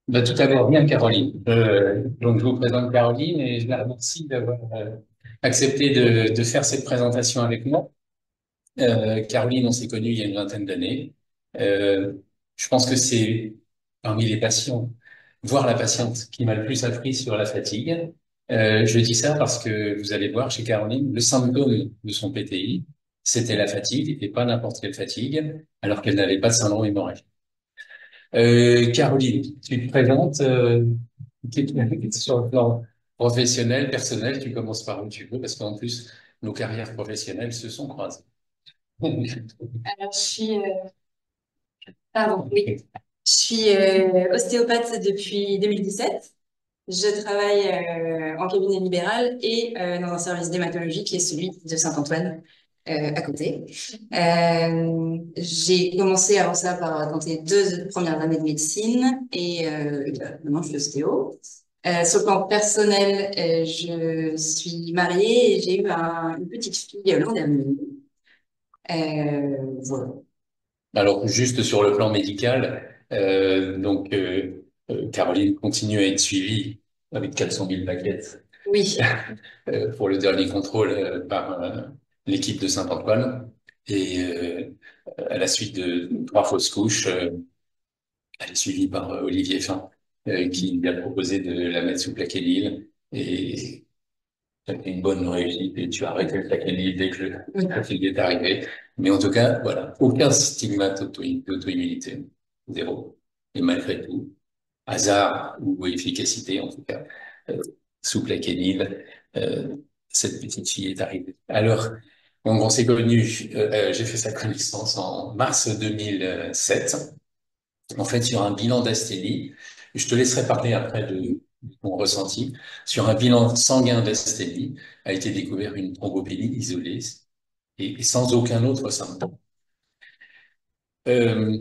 Bah, tout d'abord, bien Caroline. Donc, je vous présente Caroline et je la remercie d'avoir accepté de faire cette présentation avec moi. Caroline, on s'est connus il y a une vingtaine d'années. Euh, je pense que c'est parmi les patients, voire la patiente qui m'a le plus appris sur la fatigue. Je dis ça parce que vous allez voir chez Caroline, le symptôme de son PTI, c'était la fatigue et pas n'importe quelle fatigue, alors qu'elle n'avait pas de syndrome hémorragique. Caroline, tu te présentes sur le plan professionnel, personnel, tu commences par où tu veux, parce qu'en plus, nos carrières professionnelles se sont croisées. Alors, pardon, oui. Je suis ostéopathe depuis 2017. Je travaille en cabinet libéral et dans un service d'hématologie qui est celui de Saint-Antoine, à côté. J'ai commencé avant ça par tenter 2 premières années de médecine et maintenant je suis ostéo. Sur le plan personnel, je suis mariée et j'ai eu une petite fille l'an dernier. Voilà. Alors, juste sur le plan médical, Caroline continue à être suivie avec 400 000 plaquettes Oui. pour le dernier contrôle par l'équipe de Saint-Antoine. Et à la suite de 3 fausses couches, elle est suivie par Olivier Fin, qui lui a proposé de la mettre sous plaquenil. Et ça a été une bonne réussite. Et tu as arrêté le plaquenil dès que Oui. la fille est arrivée. Mais en tout cas, voilà, aucun stigmate d'auto-immunité. Zéro. Et malgré tout, hasard ou efficacité, en tout cas, euh, sous plaquenil, cette petite fille est arrivée. Alors, donc on s'est connus, j'ai fait sa connaissance en mars 2007 en fait, sur un bilan d'asthénie. Je te laisserai parler après de ton ressenti. Sur un bilan sanguin d'asthénie, a été découvert une thrombopénie isolée et sans aucun autre symptôme. Euh,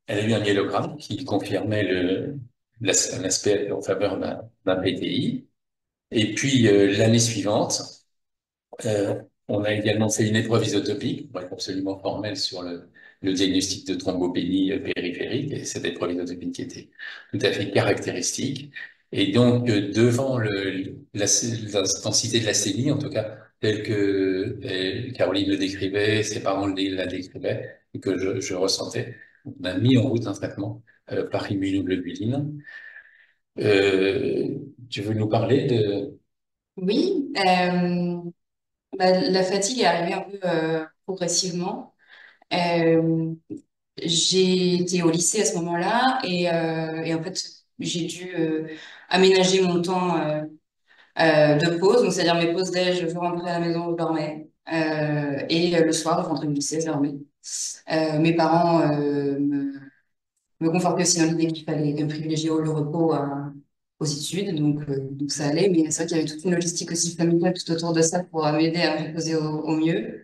Elle a eu un myélogramme qui confirmait l'aspect en faveur d'un PTI. Et puis, l'année suivante, on a également fait une épreuve isotopique, pour être absolument formelle sur le diagnostic de thrombopénie périphérique, et cette épreuve isotopique était tout à fait caractéristique. Et donc, devant l'intensité de l'asthénie, en tout cas, telle que Caroline le décrivait, ses parents la décrivaient, et que je ressentais, on a mis en route un traitement par immunoglobuline. Tu veux nous parler de... Oui, la fatigue est arrivée un peu progressivement. Euh, j'ai été au lycée à ce moment-là et en fait, j'ai dû aménager mon temps de pause. Donc, c'est-à-dire mes pauses déj, je rentrais à la maison, je dormais. Et le soir, je rentrais du lycée, je dormais. Mes parents me confortaient aussi dans l'idée qu'il fallait privilégier le repos aux études, donc ça allait, mais c'est vrai qu'il y avait toute une logistique aussi familiale tout autour de ça pour m'aider à me reposer au mieux.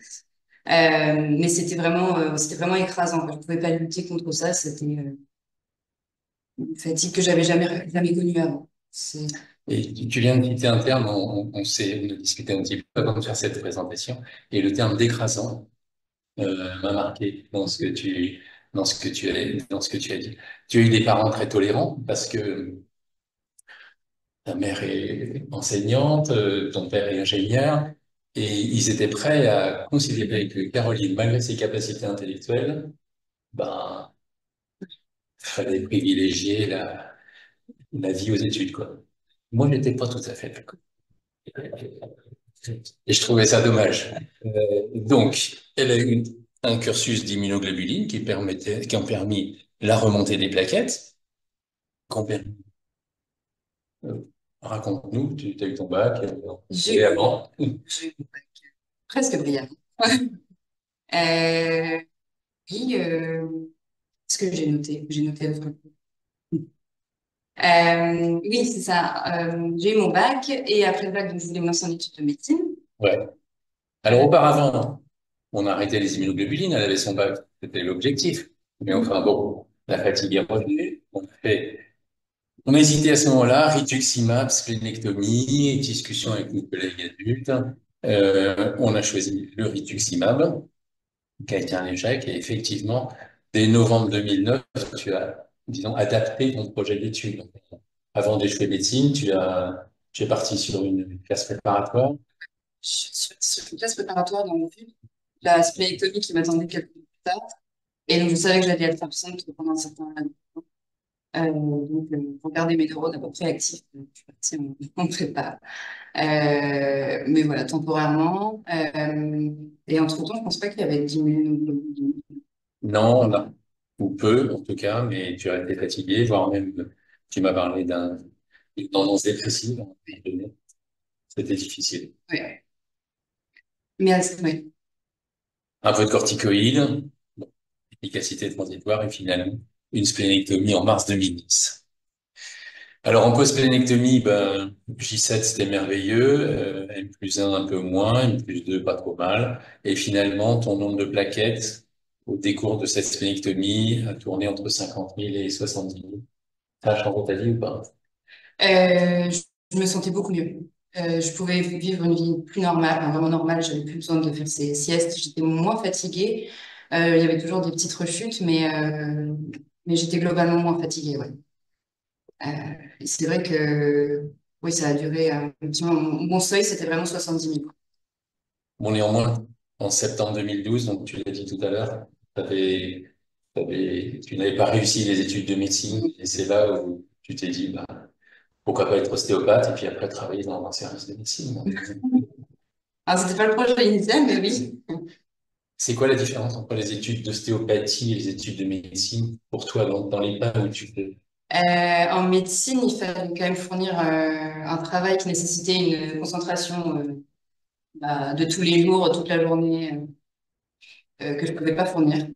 Mais c'était vraiment écrasant, quoi. Je pouvais pas lutter contre ça. C'était une fatigue que j'avais jamais connue avant. Et tu viens de citer un terme, on a discuté un petit peu avant de faire cette présentation, et le terme d'écrasant m'a marqué dans ce que tu as dit. Tu as eu des parents très tolérants parce que ta mère est enseignante, ton père est ingénieur, et ils étaient prêts à considérer que Caroline, malgré ses capacités intellectuelles, ben, fallait privilégier la vie aux études, quoi. Moi, je n'étais pas tout à fait d'accord. Et je trouvais ça dommage. Donc, elle a eu un cursus d'immunoglobuline qui ont permis la remontée des plaquettes, qui ont permis, euh, raconte-nous, tu as eu ton bac, et J'ai avant. j'ai presque brillamment. Oui, ce que j'ai noté, oui, c'est ça. J'ai eu mon bac et après le bac, donc, je voulais me lancer en études de médecine. Ouais. Alors, Euh, auparavant, on a arrêté les immunoglobulines, elle avait son bac, c'était l'objectif. Mais enfin, bon, la fatigue est revenue, on a hésité à ce moment-là, rituximab, splénectomie, discussion avec nos collègues adultes. On a choisi le rituximab, qui a été un échec. Et effectivement, dès novembre 2009, tu as disons, adapté ton projet d'études. Avant d'échouer médecine, tu es parti sur une classe préparatoire. Sur une classe préparatoire dans le but, la spléectomie qui m'attendait quelques mois plus tard. Et donc, je savais que j'allais être absente pendant un certain temps. Pour garder mes neurones à peu près actifs, je suis partie en prépa. Mais voilà, temporairement. Et entre-temps, je pense pas qu'il y avait diminué. Non, là, ou peu en tout cas, mais tu as été fatigué, voire même, tu m'as parlé d'une tendance dépressive à un moment donné. C'était difficile. Ouais. Mais ouais. Un peu de corticoïdes, bon, efficacité transitoire et finalement une splénectomie en mars 2010. Alors en post-splénectomie, ben, J7 c'était merveilleux, M+1 un peu moins, M+2 pas trop mal, et finalement ton nombre de plaquettes au décours de cette splénectomie a tourné entre 50 000 et 70 000. Ça a changé ta vie ou pas? Je me sentais beaucoup mieux. Je pouvais vivre une vie plus normale, enfin, vraiment normale. J'avais plus besoin de faire ces siestes. J'étais moins fatiguée. Il y avait toujours des petites rechutes, mais j'étais globalement moins fatiguée, ouais. Et c'est vrai que oui, ça a duré un petit moment. Mon seuil, c'était vraiment 70 000. Bon, néanmoins, en septembre 2012, donc tu l'as dit tout à l'heure, tu n'avais pas réussi les études de médecine, et c'est là où tu t'es dit, bah, pourquoi pas être ostéopathe et puis après travailler dans un service de médecine. Alors, c'était pas le projet initial, mais oui. C'est quoi la différence entre les études d'ostéopathie et les études de médecine pour toi dans les pas où tu fais? En médecine, il fallait quand même fournir un travail qui nécessitait une concentration de tous les jours, toute la journée, que je pouvais pas fournir.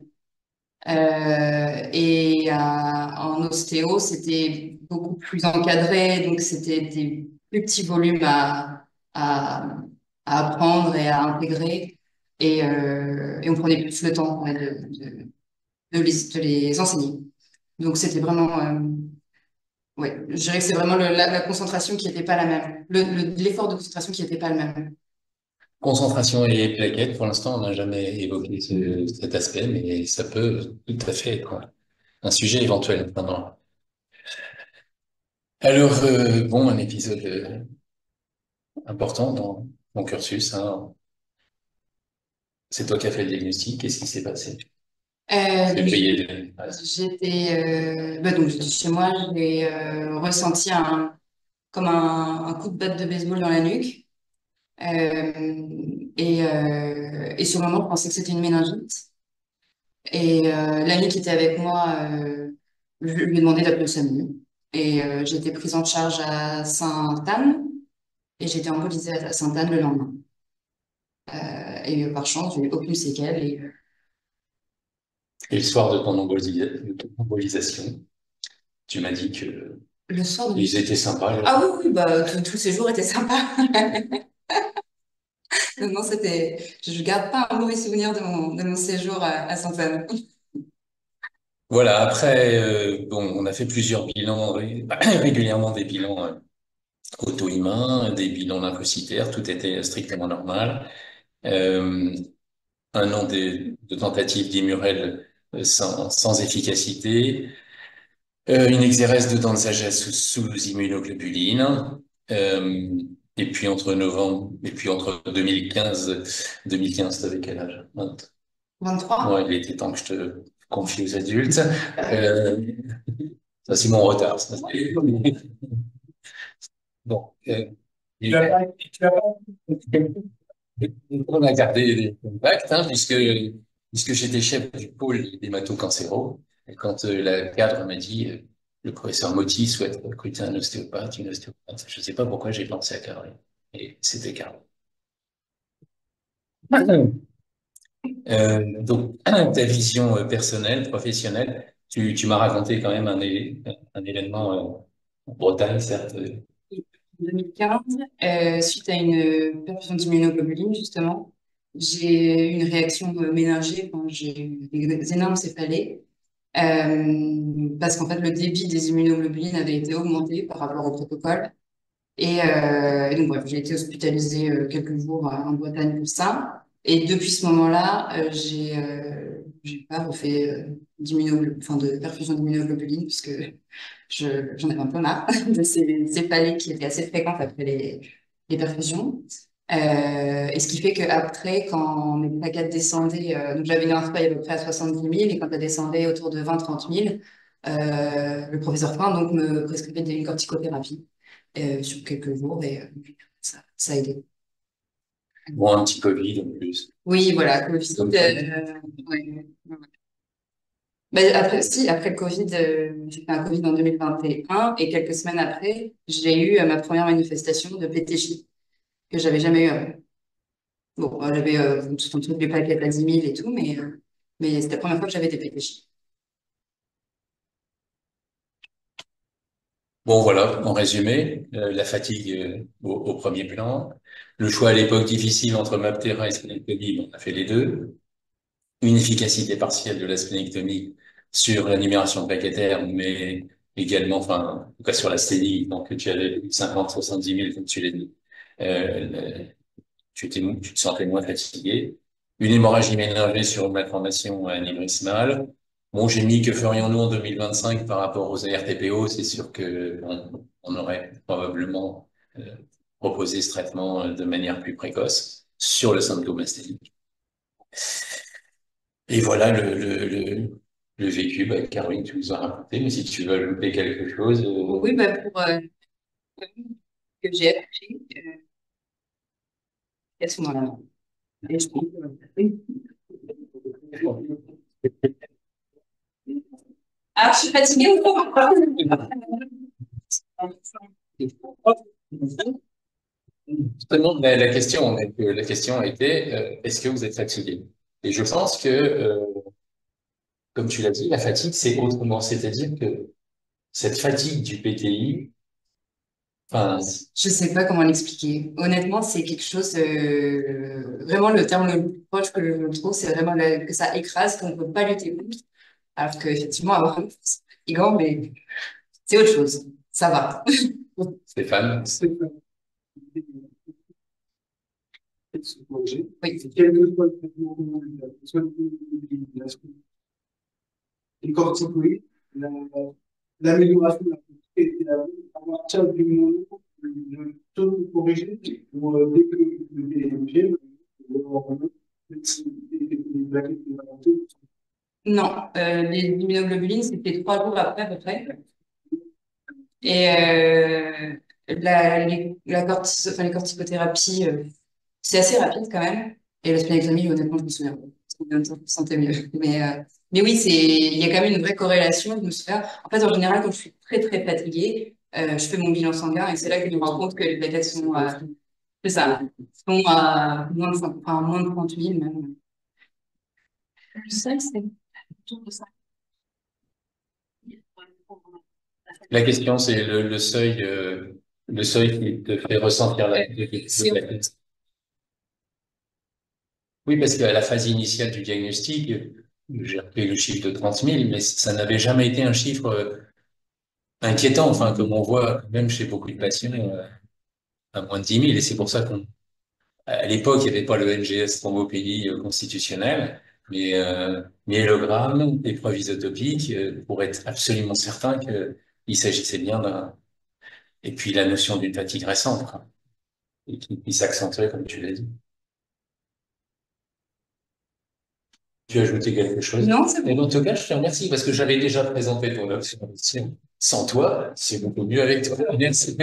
En ostéo, c'était beaucoup plus encadré, donc c'était des plus petits volumes à, à apprendre et à intégrer. Et on prenait plus le temps ouais, de les enseigner. Donc c'était vraiment, ouais, je dirais que c'est vraiment la concentration qui n'était pas la même, l'effort de concentration qui n'était pas le même. Concentration et plaquettes, pour l'instant, on n'a jamais évoqué cet aspect, mais ça peut tout à fait être un sujet éventuel pendant. Alors, bon, un épisode important dans mon cursus, hein. C'est toi qui as fait le diagnostic, qu'est-ce qui s'est passé? Donc Février. donc j'étais chez moi, j'ai ressenti comme un coup de batte de baseball dans la nuque. Et sur le moment, je pensais que c'était une méningite. L'ami qui était avec moi, je lui ai demandé d'appeler le SAMU. J'ai été prise en charge à Sainte-Anne et j'ai été embolisée à Sainte-Anne le lendemain. Par chance, j'ai eu aucune séquelle. Et le soir de de ton embolisation, tu m'as dit que Le soir de... ils étaient sympas. Ah oui, oui, bah, tous ces jours étaient sympas. Non, je garde pas un mauvais souvenir de mon séjour à Sainte-Anne. Voilà, après, bon, on a fait plusieurs bilans, régulièrement des bilans auto-humains, des bilans lymphocytaires, tout était strictement normal. Euh, un an de tentatives d'Immurel sans efficacité, une exérèse de dents de sagesse sous immunoglobuline, euh, et puis entre 2015, t'avais quel âge? 23. Ouais, il était temps que je te confie aux adultes. Euh, Ça, c'est mon retard. Ça. Bon, on a gardé les contacts, hein, puisque j'étais chef du pôle d'hémato-cancéro. Et quand la cadre m'a dit, le professeur Motti souhaite recruter un ostéopathe, une ostéopathe, je ne sais pas pourquoi j'ai pensé à Caroline. Et c'était Caroline. Donc, ta vision personnelle, professionnelle, tu m'as raconté quand même un événement en Bretagne, certes. 2015, suite à une perfusion d'immunoglobuline, justement, j'ai eu une réaction méningée quand j'ai eu des énormes céphalées. Parce qu'en fait, le débit des immunoglobulines avait été augmenté par rapport au protocole. Et donc, bref, j'ai été hospitalisée quelques jours en Bretagne pour ça. Et depuis ce moment-là, j'ai pas refait enfin, de perfusion d'immunoglobulines, puisque j'en avais un peu marre de ces céphalées qui étaient assez fréquentes après les perfusions. Et ce qui fait qu'après, quand mes plaquettes descendaient, donc j'avais une insuffisance à peu près à 70 000, et quand elle descendait autour de 20-30 000, le professeur Frein donc, me prescrivait une corticothérapie sur quelques jours, et ça a aidé. Bon, un petit Covid en plus. Oui, voilà, Covid. Comme ça. Ouais. Ben, après, si, après le Covid, j'ai fait un Covid en 2021 et quelques semaines après, j'ai eu ma première manifestation de PTJ que j'avais jamais eu avant. Bon, j'avais tout un truc des plaquettes à 10 000 et tout, mais c'était la première fois que j'avais des PTJ. Bon, voilà, en résumé, la fatigue au premier plan. Le choix à l'époque difficile entre Mabtera et splénectomie, on a fait les deux. Une efficacité partielle de la splénectomie sur la libération plaquettaire, mais également, enfin, en tout cas sur la sténie, donc tu avais 50-70 000, comme tu l'as dit. Euh, tu te sentais moins fatigué. Une hémorragie méningée sur une malformation anévrismale. Bon, j'ai mis que ferions-nous en 2025 par rapport aux ARTPO. C'est sûr que on aurait probablement proposé ce traitement de manière plus précoce sur le symptôme asthénique. Et voilà le vécu. Bah, Caroline, tu nous as raconté, mais si tu veux ajouter quelque chose, Oui, bah, pour que j'ai appris à ce moment-là. Et je trouve, ah, je suis fatiguée ou pas? Justement, la question était, est-ce que vous êtes fatigué? Et je pense que, comme tu l'as dit, la fatigue, c'est autrement. C'est-à-dire que cette fatigue du PTI, enfin, Je sais pas comment l'expliquer. Honnêtement, c'est quelque chose, vraiment le terme le plus proche que je trouve, c'est vraiment que ça écrase, qu'on ne peut pas lutter contre. Alors qu'effectivement, avoir c'est fatigant, mais c'est autre chose. Ça va. Stéphane, Se corriger. Oui. Quel que soit le traitement, soit les corticoïdes, la- l'amélioration de la qualité de la vie, à partir du moment où je peux corriger, ou dès que le DMG, les plaquettes de la santé, Non, les immunoglobulines, c'était 3 jours après à peu près. Et enfin, les corticothérapies, c'est assez rapide quand même. Et la splénectomie, honnêtement, je me souviens pas. Combien de temps je me sentais mieux. Mais oui, il y a quand même une vraie corrélation. Je me souviens. En fait, en général, quand je suis très, très fatiguée, je fais mon bilan sanguin et c'est là que je me rends compte que les plaquettes sont, c'est ça, sont à moins de 30 000 même. Le seul, c'est autour de ça. la question, c'est le seuil qui te fait ressentir C'est Oui, parce qu'à la phase initiale du diagnostic, j'ai repris le chiffre de 30 000, mais ça n'avait jamais été un chiffre inquiétant, enfin, comme on voit même chez beaucoup de patients, à moins de 10 000. Et c'est pour ça qu'à l'époque, il n'y avait pas le NGS thrombopénie constitutionnel, mais myélogramme, épreuve isotopique, pour être absolument certain qu'il s'agissait bien d'un... Et puis la notion d'une fatigue récente, quoi, et qui s'accentuait, comme tu l'as dit. Tu as ajouté quelque chose? Non, c'est Et bon. en tout cas, je te remercie parce que j'avais déjà présenté ton option sans toi. C'est beaucoup mieux avec toi. Merci.